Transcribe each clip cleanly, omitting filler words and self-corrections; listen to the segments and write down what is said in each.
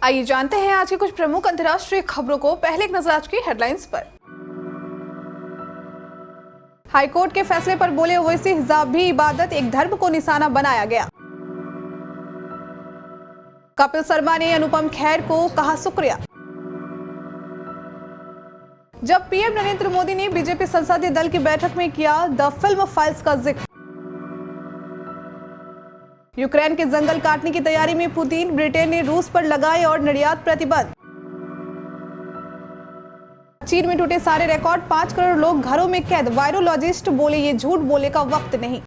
आइए जानते हैं आज की कुछ प्रमुख अंतर्राष्ट्रीय खबरों को। पहले एक नजर आज की हेडलाइंस पर। हाईकोर्ट के फैसले पर बोले ओवैसी, हिजाब भी इबादत, एक धर्म को निशाना बनाया गया। कपिल शर्मा ने अनुपम खेर को कहा शुक्रिया। जब पीएम नरेंद्र मोदी ने बीजेपी संसदीय दल की बैठक में किया द फिल्म फाइल्स का जिक्र। यूक्रेन के जंगल काटने की तैयारी में पुतिन, ब्रिटेन ने रूस पर लगाए और निर्यात प्रतिबंध। चीन में टूटे सारे रिकॉर्ड, 5 करोड़ लोग घरों में कैद। वायरोलॉजिस्ट बोले ये झूठ बोले का वक्त नहीं।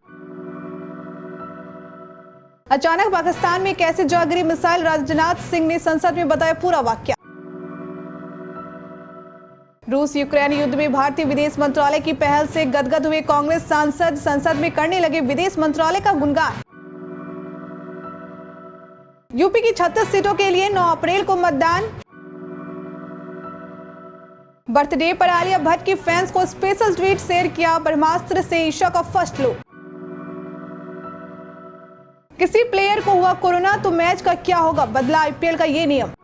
अचानक पाकिस्तान में कैसे जा गिरी मिसाइल, राजनाथ सिंह ने संसद में बताया पूरा वाकया। रूस यूक्रेन युद्ध में भारतीय विदेश मंत्रालय की पहल से गदगद हुए कांग्रेस सांसद, संसद में करने लगे विदेश मंत्रालय का गुणगान। यूपी की 36 सीटों के लिए 9 अप्रैल को मतदान। बर्थडे पर आलिया भट्ट की फैंस को स्पेशल ट्वीट शेयर किया। ब्रह्मास्त्र से ईशा का फर्स्ट लुक। किसी प्लेयर को हुआ कोरोना तो मैच का क्या होगा, बदला आईपीएल का ये नियम।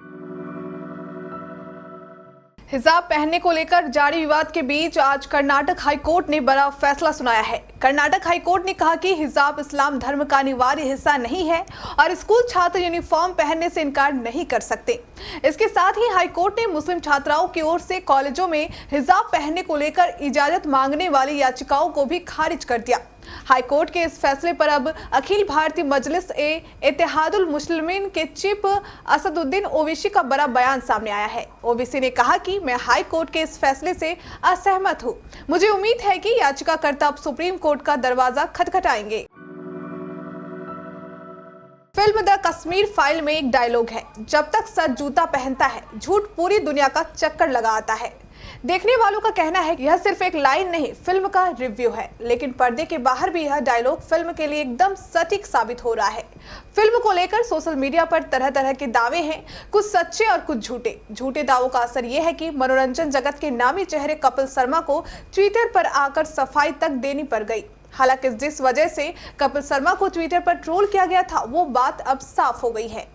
हिजाब पहनने को लेकर जारी विवाद के बीच आज कर्नाटक हाईकोर्ट ने बड़ा फैसला सुनाया है। कर्नाटक हाईकोर्ट ने कहा कि हिजाब इस्लाम धर्म का अनिवार्य हिस्सा नहीं है और स्कूल छात्र यूनिफॉर्म पहनने से इनकार नहीं कर सकते। इसके साथ ही हाईकोर्ट ने मुस्लिम छात्राओं की ओर से कॉलेजों में हिजाब पहनने को लेकर इजाजत मांगने वाली याचिकाओं को भी खारिज कर दिया। हाईकोर्ट के इस फैसले पर अब अखिल भारतीय मजलिस ए इत्तेहादुल मुस्लिमीन के चीफ असदुद्दीन ओवैसी का बड़ा बयान सामने आया है। ओवैसी ने कहा कि मैं हाईकोर्ट के इस फैसले से असहमत हूं। मुझे उम्मीद है कि याचिकाकर्ता अब सुप्रीम कोर्ट का दरवाजा खटखटाएंगे। फिल्म द कश्मीर फाइल में एक डायलॉग है, जब तक सच जूता पहनता है झूठ पूरी दुनिया का चक्कर लगाता है। देखने वालों का कहना है कि यह सिर्फ एक लाइन नहीं, फिल्म का रिव्यू है, लेकिन पर्दे के बाहर भी यह डायलॉग फिल्म के लिए एकदम सटीक साबित हो रहा है। फिल्म को लेकर सोशल मीडिया पर तरह तरह के दावे हैं, कुछ सच्चे और कुछ झूठे। झूठे दावों का असर यह है कि मनोरंजन जगत के नामी चेहरे कपिल शर्मा को ट्विटर पर आकर सफाई तक देनी पड़ गई। हालांकि जिस वजह से कपिल शर्मा को ट्विटर पर ट्रोल किया गया था, वो बात अब साफ हो गई है।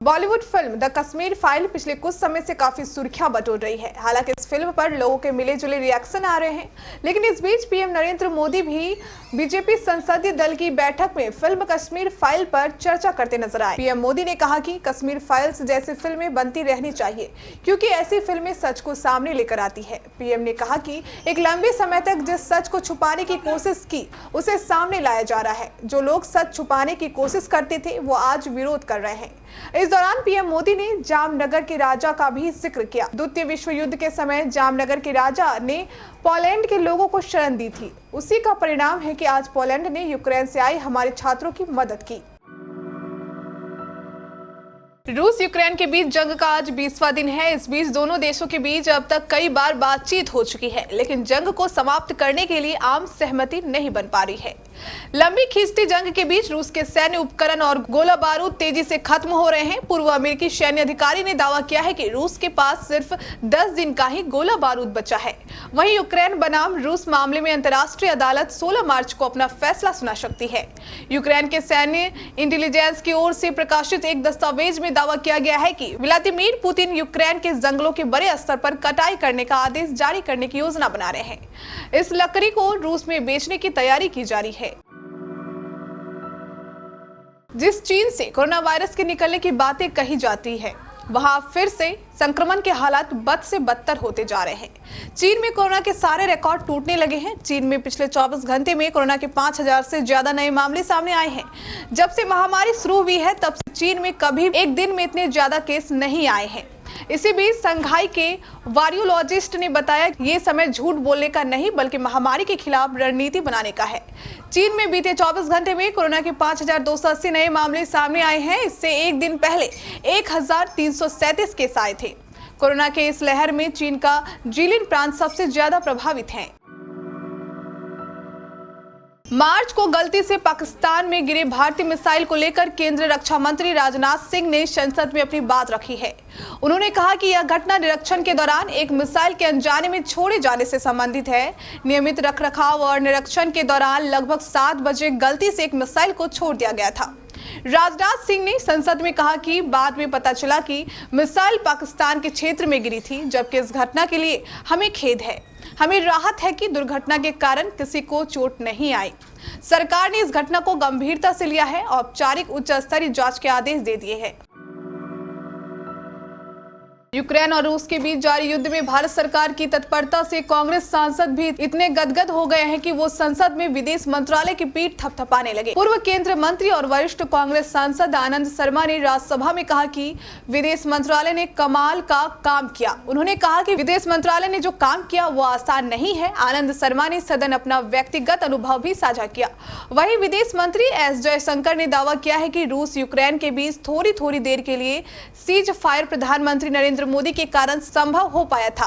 Bollywood film the Kashmir file पिछले कुछ समय से काफी सुर्खियां बटोर रही है। हालांकि इस फिल्म पर लोगों के मिले जुले रिएक्शन आ रहे हैं, लेकिन इस बीच पीएम नरेंद्र मोदी भी बीजेपी संसदीय दल की बैठक में फिल्म कश्मीर फाइल पर चर्चा करते नजर आए। पीएम मोदी ने कहा कि कश्मीर फाइल्स जैसी फिल्में बनती रहनी चाहिए, क्योंकि ऐसी फिल्में सच को सामने लेकर आती है। पीएम ने कहा कि एक लंबे समय तक जिस सच को छुपाने की कोशिश की, उसे सामने लाया जा रहा है। जो लोग सच छुपाने की कोशिश करते थे, वो आज विरोध कर रहे हैं। इस दौरान पीएम मोदी ने जामनगर के राजा का भी जिक्र किया। द्वितीय विश्व युद्ध के समय जामनगर के राजा ने पोलैंड के लोगों को शरण दी थी। उसी का परिणाम है कि आज पोलैंड ने यूक्रेन से आए हमारे छात्रों की मदद की। रूस यूक्रेन के बीच जंग का आज 20वां दिन है। इस बीच दोनों देशों के बीच अब तक कई बार बातचीत हो चुकी है, लेकिन जंग को समाप्त करने के लिए आम सहमति नहीं बन पा रही है। लंबी खींचती जंग के बीच रूस के सैन्य उपकरण और गोला बारूद तेजी से खत्म हो रहे हैं। पूर्व अमेरिकी सैन्य अधिकारी ने दावा किया है कि रूस के पास सिर्फ 10 दिन का ही गोला बारूद बचा है। वहीं यूक्रेन बनाम रूस मामले में अंतर्राष्ट्रीय अदालत 16 मार्च को अपना फैसला सुना सकती है। यूक्रेन के सैन्य इंटेलिजेंस की ओर से प्रकाशित एक दस्तावेज में दावा किया गया है कि व्लादिमीर पुतिन यूक्रेन के जंगलों के बड़े स्तर पर कटाई करने का आदेश जारी करने की योजना बना रहे हैं। इस लकड़ी को रूस में बेचने की तैयारी की जा रही है। जिस चीन से कोरोना वायरस के निकलने की बातें कही जाती है, वहां फिर से संक्रमण के हालात बद से बदतर होते जा रहे हैं। चीन में कोरोना के सारे रिकॉर्ड टूटने लगे हैं। चीन में पिछले 24 घंटे में कोरोना के 5000 से ज्यादा नए मामले सामने आए हैं। जब से महामारी शुरू हुई है, तब से चीन में कभी एक दिन में इतने ज्यादा केस नहीं आए हैं। इसी बीच संघाई के वायरोलॉजिस्ट ने बताया कि ये समय झूठ बोलने का नहीं, बल्कि महामारी के खिलाफ रणनीति बनाने का है। चीन में बीते 24 घंटे में कोरोना के 5280 नए मामले सामने आए हैं। इससे एक दिन पहले 1337 केस आए थे। कोरोना के इस लहर में चीन का जिलिन प्रांत सबसे ज्यादा प्रभावित है। मार्च को गलती से पाकिस्तान में गिरे भारतीय मिसाइल को लेकर केंद्रीय रक्षा मंत्री राजनाथ सिंह ने संसद में अपनी बात रखी है। उन्होंने कहा कि यह घटना निरीक्षण के दौरान एक मिसाइल के अनजाने में छोड़े जाने से संबंधित है। नियमित रखरखाव और निरीक्षण के दौरान लगभग 7 बजे गलती से एक मिसाइल को छोड़ दिया गया था। राजनाथ सिंह ने संसद में कहा कि बाद में पता चला कि मिसाइल पाकिस्तान के क्षेत्र में गिरी थी, जबकि इस घटना के लिए हमें खेद है। हमें राहत है कि दुर्घटना के कारण किसी को चोट नहीं आई। सरकार ने इस घटना को गंभीरता से लिया है और औपचारिक उच्च स्तरीय जांच के आदेश दे दिए हैं। यूक्रेन और रूस के बीच जारी युद्ध में भारत सरकार की तत्परता से कांग्रेस सांसद भी इतने गदगद हो गए हैं कि वो संसद में विदेश मंत्रालय की पीठ थपथपाने लगे। पूर्व केंद्रीय मंत्री और वरिष्ठ कांग्रेस सांसद आनंद शर्मा ने राज्यसभा में कहा कि विदेश मंत्रालय ने कमाल का काम किया। उन्होंने कहा कि विदेश मंत्रालय ने जो काम किया वो आसान नहीं है। आनंद शर्मा ने सदन अपना व्यक्तिगत अनुभव भी साझा किया। वहीं विदेश मंत्री एस जयशंकर ने दावा किया है कि रूस यूक्रेन के बीच थोड़ी देर के लिए सीज फायर प्रधानमंत्री नरेंद्र मोदी के कारण संभव हो पाया था।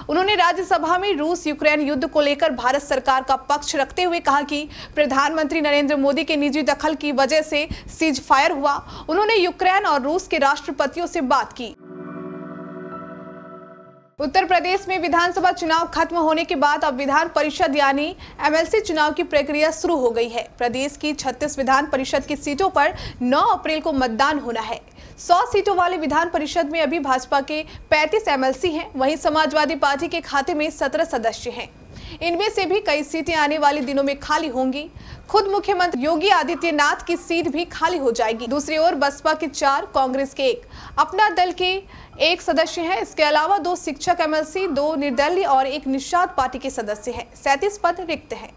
उन्होंने राज्यसभा में रूस यूक्रेन युद्ध को लेकर भारत सरकार का पक्ष रखते हुए कहा कि प्रधानमंत्री नरेंद्र मोदी के निजी दखल की वजह से सीज फायर हुआ। उन्होंने यूक्रेन और रूस के राष्ट्रपतियों से बात की। उत्तर प्रदेश में विधानसभा चुनाव खत्म होने के बाद अब विधान परिषद यानी एमएलसी चुनाव की प्रक्रिया शुरू हो गई है। प्रदेश की 36 विधान परिषद की सीटों पर 9 अप्रैल को मतदान होना है। 100 सीटों वाले विधान परिषद में अभी भाजपा के 35 एमएलसी हैं, वहीं समाजवादी पार्टी के खाते में 17 सदस्य हैं। इनमें से भी कई सीटें आने वाले दिनों में खाली होंगी। खुद मुख्यमंत्री योगी आदित्यनाथ की सीट भी खाली हो जाएगी। दूसरी ओर बसपा के 4, कांग्रेस के 1, अपना दल के 1 सदस्य हैं। इसके अलावा 2 शिक्षक एमएलसी, 2 निर्दलीय और 1 निषाद पार्टी के सदस्य हैं। 37 पद रिक्त हैं।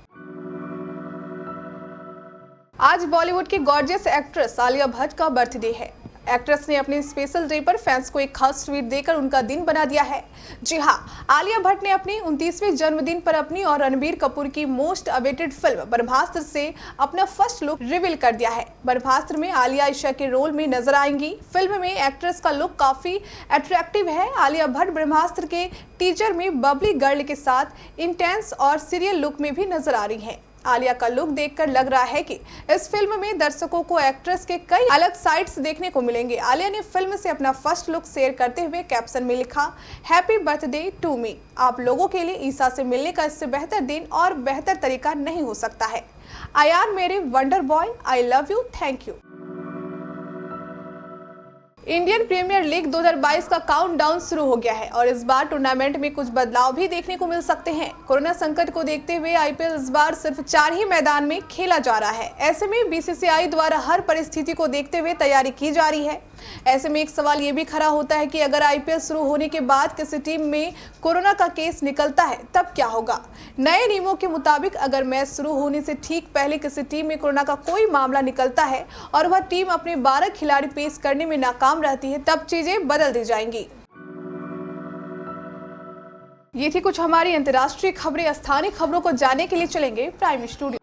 आज बॉलीवुड की गॉर्जियस एक्ट्रेस आलिया भट्ट का बर्थडे है। एक्ट्रेस ने अपने स्पेशल डे पर फैंस को एक खास ट्वीट देकर उनका दिन बना दिया है। जी हां, आलिया भट्ट ने अपने 29वें जन्मदिन पर अपनी और रणबीर कपूर की मोस्ट अवेटेड फिल्म ब्रह्मास्त्र से अपना फर्स्ट लुक रिवील कर दिया है। ब्रह्मास्त्र में आलिया ईशा के रोल में नजर आएंगी। फिल्म में एक्ट्रेस का लुक काफी अट्रैक्टिव है। आलिया भट्ट ब्रह्मास्त्र के टीजर में बबली गर्ल के साथ इंटेंस और सीरियल लुक में भी नजर आ रही है। आलिया का लुक देखकर लग रहा है कि इस फिल्म में दर्शकों को एक्ट्रेस के कई अलग साइड्स देखने को मिलेंगे। आलिया ने फिल्म से अपना फर्स्ट लुक शेयर करते हुए कैप्शन में लिखा, हैप्पी बर्थडे टू मी। आप लोगों के लिए ईसा से मिलने का इससे बेहतर दिन और बेहतर तरीका नहीं हो सकता है। अयान मेरे wonder boy, I love you, thank you. Indian Premier League 2022 का काउंटडाउन शुरू हो गया है और इस बार टूर्नामेंट में कुछ बदलाव भी देखने को मिल सकते हैं। कोरोना संकट को देखते हुए आईपीएल इस बार सिर्फ 4 ही मैदान में खेला जा रहा है। ऐसे में बीसीसीआई द्वारा हर परिस्थिति को देखते हुए तैयारी की जा रही है। ऐसे में एक सवाल ये भी खड़ा होता है कि अगर आईपीएल शुरू होने के बाद किसी टीम में कोरोना का केस निकलता है तब क्या होगा। नए नियमों के मुताबिक अगर मैच शुरू होने से ठीक पहले किसी टीम में कोरोना का कोई मामला निकलता है और वह टीम अपने 12 खिलाड़ी पेश करने में नाकाम रहती है, तब चीजें बदल दी जाएंगी। ये थी कुछ हमारी अंतर्राष्ट्रीय खबरें। स्थानीय खबरों को जानने के लिए चलेंगे प्राइम स्टूडियो।